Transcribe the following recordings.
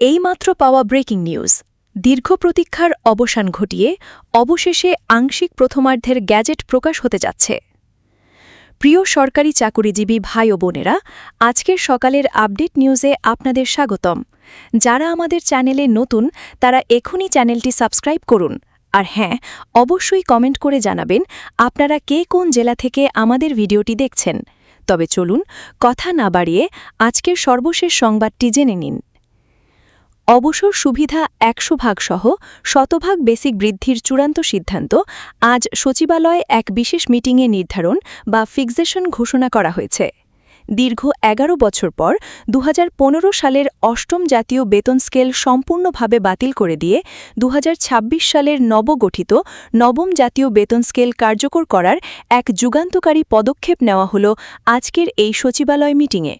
এইমাত্র পাওয়া breaking news. দীর্ঘ প্রতীক্ষার অবসান ঘটিয়ে অবশেষে আংশিক প্রথমার্ধের গ্যাজেট প্রকাশ হতে যাচ্ছে। প্রিয় সরকারি চাকুরিজীবী ভাই ও বোনেরা, আজকের সকালের আপডেট নিউজে আপনাদের স্বাগতম। যারা আমাদের চ্যানেলে নতুন তারা এখনই চ্যানেলটি সাবস্ক্রাইব করুন। আর হ্যাঁ, অবশ্যই কমেন্ট করে জানাবেন আপনারা কে কোন জেলা থেকে আমাদের ভিডিওটি দেখছেন। তবে চলুন কথা না বাড়িয়ে আজকের সর্বশেষ সংবাদটি জেনে নিন। অবসর সুবিধা ১০০% সহ শতভাগ বেসিক বৃদ্ধির চূড়ান্ত সিদ্ধান্ত আজ সচিবালয়ে এক বিশেষ মিটিংয়ে নির্ধারণ বা ফিক্সেশন ঘোষণা করা হয়েছে। দীর্ঘ ১১ বছর পর ২০১৫ সালের অষ্টম জাতীয় বেতন স্কেল সম্পূর্ণভাবে বাতিল করে দিয়ে ২০২৬ সালের নবগঠিত নবম জাতীয় বেতন স্কেল কার্যকর করার এক যুগান্তকারী পদক্ষেপ নেওয়া হল আজকের এই সচিবালয় মিটিংয়ে।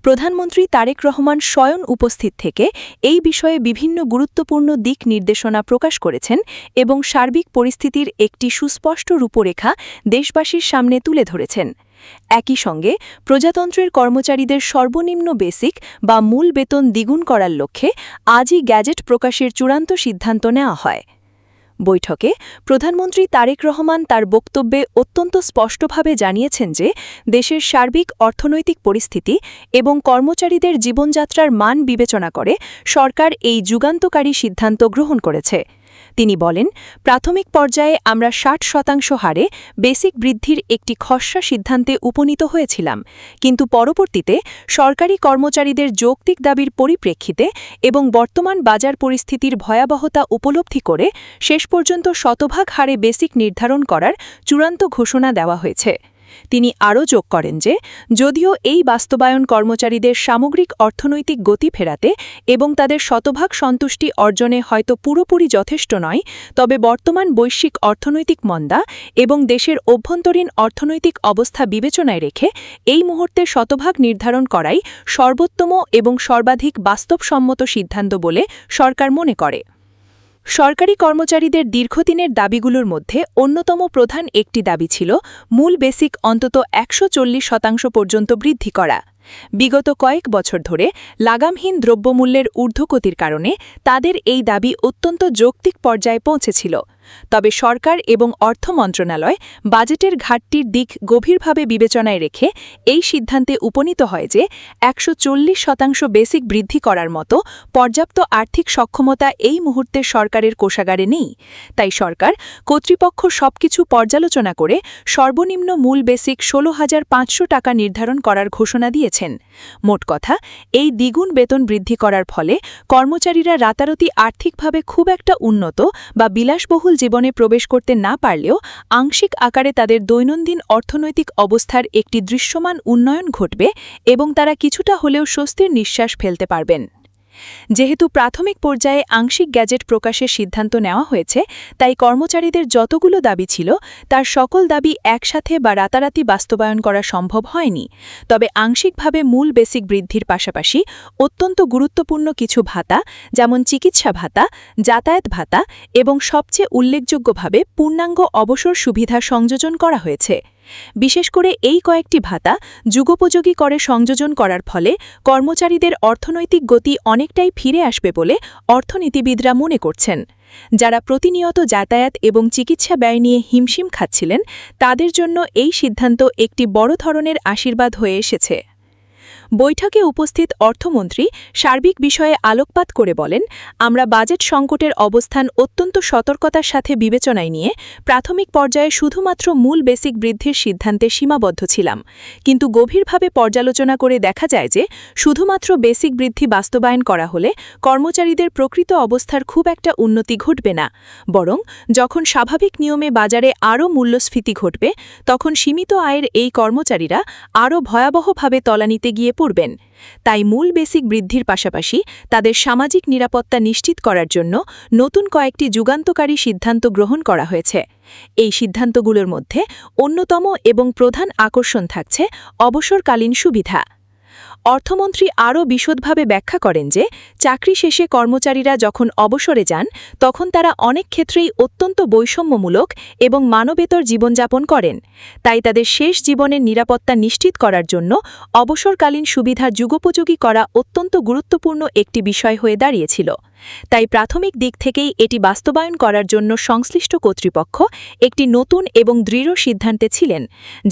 প্রধানমন্ত্রী তারেক রহমান স্বয়ং উপস্থিত থেকে এই বিষয়ে বিভিন্ন গুরুত্বপূর্ণ দিক নির্দেশনা প্রকাশ করেছেন এবং সার্বিক পরিস্থিতির একটি সুস্পষ্ট রূপরেখা দেশবাসীর সামনে তুলে ধরেছেন। একই সঙ্গে প্রজাতন্ত্রের কর্মচারীদের সর্বনিম্ন বেসিক বা মূল বেতন দ্বিগুণ করার লক্ষ্যে আজই গ্যাজেট প্রকাশের চূড়ান্ত সিদ্ধান্ত নেওয়া হয়। বৈঠকে প্রধানমন্ত্রী তারেক রহমান তার বক্তব্যে অত্যন্ত স্পষ্টভাবে জানিয়েছেন যে দেশের সার্বিক অর্থনৈতিক পরিস্থিতি এবং কর্মচারীদের জীবনযাত্রার মান বিবেচনা করে সরকার এই যুগান্তকারী সিদ্ধান্ত গ্রহণ করেছে। তিনি বলেন, প্রাথমিক পর্যায়ে আমরা ৬০% হারে বেসিক বৃদ্ধির একটি খসড়া সিদ্ধান্তে উপনীত হয়েছিলাম, কিন্তু পরবর্তীতে সরকারি কর্মচারীদের যৌক্তিক দাবির পরিপ্রেক্ষিতে এবং বর্তমান বাজার পরিস্থিতির ভয়াবহতা উপলব্ধি করে শেষ পর্যন্ত শতভাগ হারে বেসিক নির্ধারণ করার চূড়ান্ত ঘোষণা দেওয়া হয়েছে। তিনি আরও যোগ করেন যে যদিও এই বাস্তবায়ন কর্মচারীদের সামগ্রিক অর্থনৈতিক গতি ফেরাতে এবং তাদের শতভাগ সন্তুষ্টি অর্জনে হয়তো পুরোপুরি যথেষ্ট নয়, তবে বর্তমান বৈশ্বিক অর্থনৈতিক মন্দা এবং দেশের অভ্যন্তরীণ অর্থনৈতিক অবস্থা বিবেচনায় রেখে এই মুহূর্তে শতভাগ নির্ধারণ করাই সর্বোত্তম এবং সর্বাধিক বাস্তবসম্মত সিদ্ধান্ত বলে সরকার মনে করে। সরকারি কর্মচারীদের দীর্ঘদিনের দাবিগুলোর মধ্যে অন্যতম প্রধান একটি দাবি ছিল মূল বেসিক অন্তত ১৪০% পর্যন্ত বৃদ্ধি করা। বিগত কয়েক বছর ধরে লাগামহীন দ্রব্যমূল্যের ঊর্ধ্বগতির কারণে তাদের এই দাবি অত্যন্ত যৌক্তিক পর্যায়ে পৌঁছেছিল। তবে সরকার এবং অর্থ মন্ত্রণালয় বাজেটের ঘাটতির দিক গভীরভাবে বিবেচনায় রেখে এই সিদ্ধান্তে উপনীত হয় যে ১৪০% বেসিক বৃদ্ধি করার মতো পর্যাপ্ত আর্থিক সক্ষমতা এই মুহূর্তে সরকারের কোষাগারে নেই। তাই সরকার কর্তৃপক্ষ সবকিছু পর্যালোচনা করে সর্বনিম্ন মূল বেসিক ১৬,৫০০ টাকা নির্ধারণ করার ঘোষণা দিয়েছেন। মোট কথা, এই দ্বিগুণ বেতন বৃদ্ধি করার ফলে কর্মচারীরা রাতারাতি আর্থিকভাবে খুব একটা উন্নত বা বিলাসবহুল জীবনে প্রবেশ করতে না পারলেও আংশিক আকারে তাদের দৈনন্দিন অর্থনৈতিক অবস্থার একটি দৃশ্যমান উন্নয়ন ঘটবে এবং তারা কিছুটা হলেও স্বস্তির নিঃশ্বাস ফেলতে পারবেন। যেহেতু প্রাথমিক পর্যায়ে আংশিক গ্যাজেট প্রকাশের সিদ্ধান্ত নেওয়া হয়েছে, তাই কর্মচারীদের যতগুলো দাবি ছিল তার সকল দাবি একসাথে বা রাতারাতি বাস্তবায়ন করা সম্ভব হয়নি। তবে আংশিকভাবে মূল বেসিক বৃদ্ধির পাশাপাশি অত্যন্ত গুরুত্বপূর্ণ কিছু ভাতা, যেমন চিকিৎসা ভাতা, যাতায়াত ভাতা এবং সবচেয়ে উল্লেখযোগ্যভাবে পূর্ণাঙ্গ অবসর সুবিধা সংযোজন করা হয়েছে। বিশেষ করে এই কয়েকটি ভাতা যুগোপযোগী করে সংযোজন করার ফলে কর্মচারীদের অর্থনৈতিক গতি অনেকটাই ফিরে আসবে বলে অর্থনীতিবিদরা মনে করছেন। যারা প্রতিনিয়ত যাতায়াত এবং চিকিৎসা ব্যয় নিয়ে হিমশিম খাচ্ছিলেন, তাদের জন্য এই সিদ্ধান্ত একটি বড় ধরনের আশীর্বাদ হয়ে এসেছে। বৈঠকে উপস্থিত অর্থমন্ত্রী সার্বিক বিষয়ে আলোকপাত করে বলেন, আমরা বাজেট সংকটের অবস্থান অত্যন্ত সতর্কতার সাথে বিবেচনায় নিয়ে প্রাথমিক পর্যায়ে শুধুমাত্র মূল বেসিক বৃদ্ধির সিদ্ধান্তে সীমাবদ্ধ ছিলাম, কিন্তু গভীরভাবে পর্যালোচনা করে দেখা যায় যে শুধুমাত্র বেসিক বৃদ্ধি বাস্তবায়ন করা হলে কর্মচারীদের প্রকৃত অবস্থার খুব একটা উন্নতি ঘটবে না, বরং যখন স্বাভাবিক নিয়মে বাজারে আরও মূল্যস্ফীতি ঘটবে তখন সীমিত আয়ের এই কর্মচারীরা আরও ভয়াবহভাবে তলানিতে গিয়ে পড়বেন। তাই মূল বেসিক বৃদ্ধির পাশাপাশি তাদের সামাজিক নিরাপত্তা নিশ্চিত করার জন্য নতুন কয়েকটি যুগান্তকারী সিদ্ধান্ত গ্রহণ করা হয়েছে। এই সিদ্ধান্তগুলোর মধ্যে অন্যতম এবং প্রধান আকর্ষণ থাকছে অবসরকালীন সুবিধা। অর্থমন্ত্রী আরও বিশদভাবে ব্যাখ্যা করেন যে চাকরি শেষে কর্মচারীরা যখন অবসরে যান তখন তারা অনেক ক্ষেত্রেই অত্যন্ত বৈষম্যমূলক এবং মানবেতর জীবনযাপন করেন। তাই তাদের শেষ জীবনের নিরাপত্তা নিশ্চিত করার জন্য অবসরকালীন সুবিধা যুগোপযোগী করা অত্যন্ত গুরুত্বপূর্ণ একটি বিষয় হয়ে দাঁড়িয়েছিল। তাই প্রাথমিক দিক থেকেই এটি বাস্তবায়ন করার জন্য সংশ্লিষ্ট কর্তৃপক্ষ একটি নতুন এবং দৃঢ় সিদ্ধান্তে ছিলেন,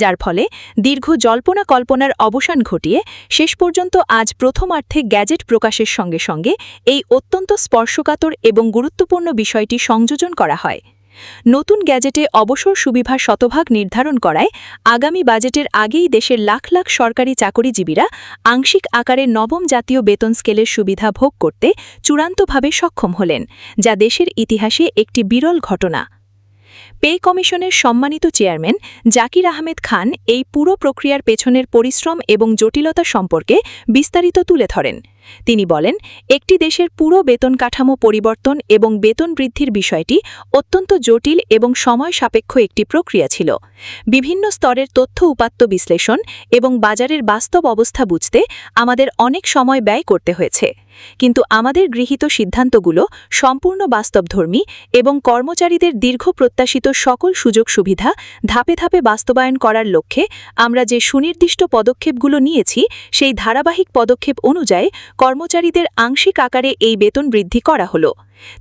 যার ফলে দীর্ঘ জল্পনা কল্পনার অবসান ঘটিয়ে শেষ পর্যন্ত আজ প্রথমার্ধে গ্যাজেট প্রকাশের সঙ্গে সঙ্গে এই অত্যন্ত স্পর্শকাতর এবং গুরুত্বপূর্ণ বিষয়টি সংযোজন করা হয়। নতুন গ্যাজেটে অবসর সুবিধা শতভাগ নির্ধারণ করায় আগামী বাজেটের আগেই দেশের লাখ লাখ সরকারি চাকরিজীবীরা আংশিক আকারে নবম জাতীয় বেতন স্কেলের সুবিধা ভোগ করতে চূড়ান্তভাবে সক্ষম হলেন, যা দেশের ইতিহাসে একটি বিরল ঘটনা। পে কমিশনের সম্মানিত চেয়ারম্যান জাকির আহমেদ খান এই পুরো প্রক্রিয়ার পেছনের পরিশ্রম এবং জটিলতা সম্পর্কে বিস্তারিত তুলে ধরেন। তিনি বলেন, একটি দেশের পুরো বেতন কাঠামো পরিবর্তন এবং বেতন বৃদ্ধির বিষয়টি অত্যন্ত জটিল এবং সময় সাপেক্ষ একটি প্রক্রিয়া ছিল। বিভিন্ন স্তরের তথ্য উপাত্ত বিশ্লেষণ এবং বাজারের বাস্তব অবস্থা বুঝতে আমাদের অনেক সময় ব্যয় করতে হয়েছে, কিন্তু আমাদের গৃহীত সিদ্ধান্তগুলো সম্পূর্ণ বাস্তবধর্মী এবং কর্মচারীদের দীর্ঘ প্রত্যাশিত সকল সুযোগ সুবিধা ধাপে ধাপে বাস্তবায়ন করার লক্ষ্যে আমরা যে সুনির্দিষ্ট পদক্ষেপগুলো নিয়েছি সেই ধারাবাহিক পদক্ষেপ অনুযায়ী কর্মচারীদের আংশিক আকারে এই বেতন বৃদ্ধি করা হলো।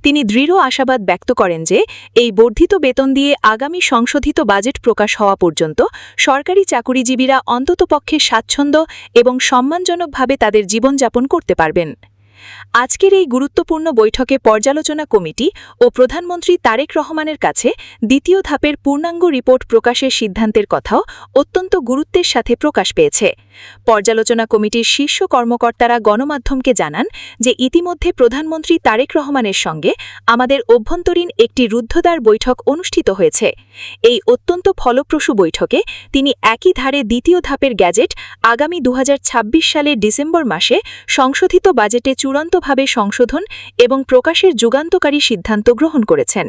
তিনি দৃঢ় আশাবাদ ব্যক্ত করেন যে এই বর্ধিত বেতন দিয়ে আগামী সংশোধিত বাজেট প্রকাশ হওয়া পর্যন্ত সরকারি চাকুরিজীবীরা অন্ততপক্ষে স্বাচ্ছন্দ্য এবং সম্মানজনকভাবে তাদের জীবনযাপন করতে পারবেন। আজকের এই গুরুত্বপূর্ণ বৈঠকে পর্যালোচনা কমিটি ও প্রধানমন্ত্রী তারেক রহমানের কাছে দ্বিতীয় ধাপের পূর্ণাঙ্গ রিপোর্ট প্রকাশের সিদ্ধান্তের কথাও অত্যন্ত গুরুত্বের সাথে প্রকাশ পেয়েছে। পর্যালোচনা কমিটির শীর্ষ কর্মকর্তারা গণমাধ্যমকে জানান যে ইতিমধ্যে প্রধানমন্ত্রী তারেক রহমানের সঙ্গে আমাদের অভ্যন্তরীণ একটি রুদ্ধদ্বার বৈঠক অনুষ্ঠিত হয়েছে। এই অত্যন্ত ফলপ্রসূ বৈঠকে তিনি একই ধারে দ্বিতীয় ধাপের গ্যাজেট আগামী 2026 সালের ডিসেম্বর মাসে সংশোধিত বাজেটে চূড়ান্তভাবে সংশোধন এবং প্রকাশের যুগান্তকারী সিদ্ধান্ত গ্রহণ করেছেন।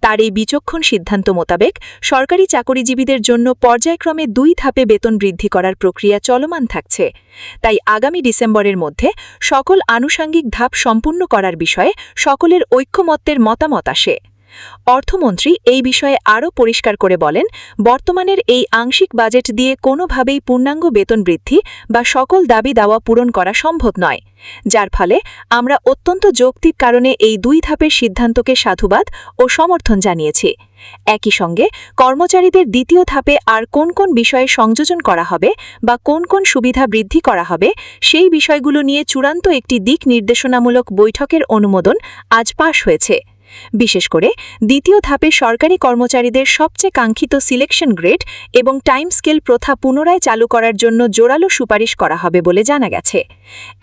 তার এই বিচক্ষণ সিদ্ধান্ত মোতাবেক সরকারি চাকরিজীবীদের জন্য পর্যায়ক্রমে 2 ধাপে বেতন বৃদ্ধি করার প্রক্রিয়া চলমান থাকছে। তাই আগামী ডিসেম্বরের মধ্যে সকল আনুষঙ্গিক ধাপ সম্পূর্ণ করার বিষয়ে সকলের ঐক্যমত্যের মতামত আসে। অর্থমন্ত্রী এই বিষয়ে আরও পরিষ্কার করে বলেন, বর্তমানের এই আংশিক বাজেট দিয়ে কোনোভাবেই পূর্ণাঙ্গ বেতন বৃদ্ধি বা সকল দাবি দাওয়া পূরণ করা সম্ভব নয়, যার ফলে আমরা অত্যন্ত যৌক্তিক কারণে এই 2 ধাপের সিদ্ধান্তকে সাধুবাদ ও সমর্থন জানিয়েছি। একই সঙ্গে কর্মচারীদের দ্বিতীয় ধাপে আর কোন কোন বিষয়ে সংযোজন করা হবে বা কোন কোন সুবিধা বৃদ্ধি করা হবে সেই বিষয়গুলো নিয়ে চূড়ান্ত একটি দিক নির্দেশনামূলক বৈঠকের অনুমোদন আজ পাশ হয়েছে। বিশেষ করে দ্বিতীয় ধাপে সরকারি কর্মচারীদের সবচেয়ে কাঙ্ক্ষিত সিলেকশন গ্রেড এবং টাইম স্কেল প্রথা পুনরায় চালু করার জন্য জোরালো সুপারিশ করা হবে বলে জানা গেছে।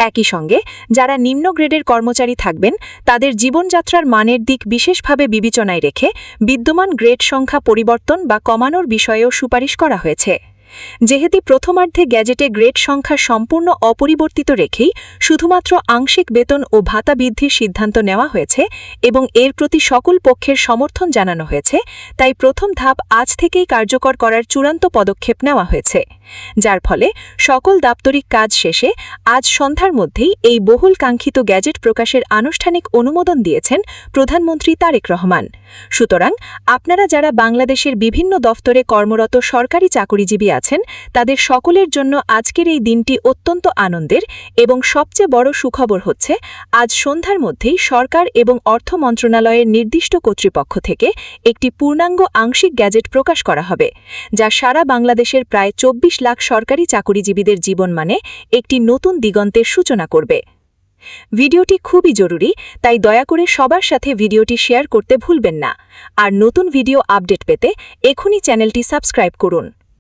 একই সঙ্গে যারা নিম্ন গ্রেডের কর্মচারী থাকবেন তাদের জীবনযাত্রার মানের দিক বিশেষভাবে বিবেচনায় রেখে বিদ্যমান গ্রেড সংখ্যা পরিবর্তন বা কমানোর বিষয়েও সুপারিশ করা হয়েছে। যেহেতু প্রথমার্ধে গ্যাজেটে গ্রেড সংখ্যা সম্পূর্ণ অপরিবর্তিত রেখেই শুধুমাত্র আংশিক বেতন ও ভাতা বৃদ্ধির সিদ্ধান্ত নেওয়া হয়েছে এবং এর প্রতি সকল পক্ষের সমর্থন জানানো হয়েছে, তাই প্রথম ধাপ আজ থেকেই কার্যকর করার চূড়ান্ত পদক্ষেপ নেওয়া হয়েছে, যার ফলে সকল দাপ্তরিক কাজ শেষে আজ সন্ধ্যার মধ্যেই এই বহুল কাঙ্ক্ষিত গ্যাজেট প্রকাশের আনুষ্ঠানিক অনুমোদন দিয়েছেন প্রধানমন্ত্রী তারেক রহমান। সুতরাং আপনারা যারা বাংলাদেশের বিভিন্ন দফতরে কর্মরত সরকারি চাকরিজীবী আছেন তাদের সকলের জন্য আজকের এই দিনটি অত্যন্ত আনন্দের এবং সবচেয়ে বড় সুখবর হচ্ছে আজ সন্ধ্যার মধ্যেই সরকার এবং অর্থ মন্ত্রণালয়ের নির্দিষ্ট কর্তৃপক্ষ থেকে একটি পূর্ণাঙ্গ আংশিক গ্যাজেট প্রকাশ করা হবে, যা সারা বাংলাদেশের প্রায় 24 লাখ সরকারি চাকরিজীবীদের জীবনমানে একটি নতুন দিগন্তের সূচনা করবে। ভিডিওটি খুবই জরুরি, তাই দয়া করে সবার সাথে ভিডিওটি শেয়ার করতে ভুলবেন না। আর নতুন ভিডিও আপডেট পেতে এখনই চ্যানেলটি সাবস্ক্রাইব করুন।